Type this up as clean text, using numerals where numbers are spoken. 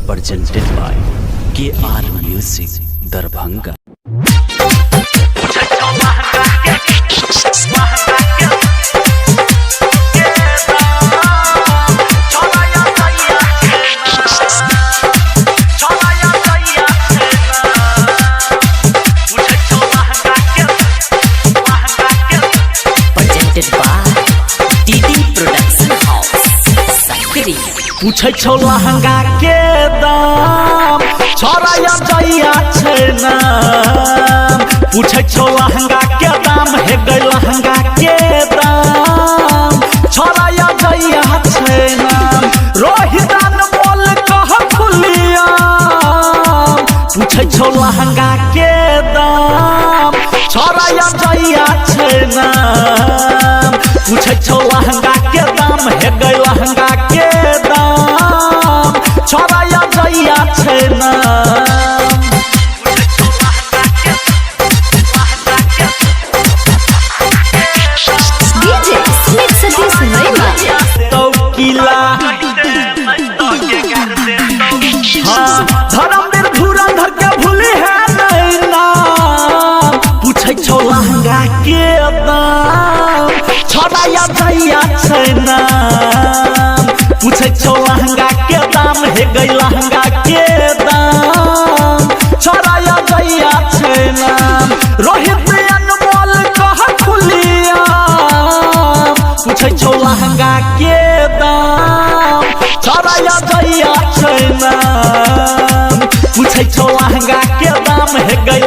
presented by KR Music Darbhanga। पूछे छौ लहंगा के दाम छोरा या जइया छै नाम। पूछे छौ लहंगा के दाम हे गई लहंगा के दाम छोरा या जइया छै नाम। रोहिदान बोल कह खुलिया पूछे छौ लहंगा के दाम छोरा या जइया छै नाम। पूछे छौ लहंगा के दाम हे गई लहंगा के दाम छोरा या जइया छै नाम। DJ Smith Sadiq Suleiman तो किला हाँ धर्मवीर धुरंधर के भूली है नहीं नाम। पूछे छौ लहंगा के दाम छोरा या जइया छै नाम। पूछे छौ लहंगा के दाम हे गई लहंगा के दाम छोरा या जइया छै नाम। रोहित अनमोल कह खुलिया पूछे छौ लहंगा के दाम छोरा या जइया छै नाम। पूछे छौ लहंगा के दाम हे गई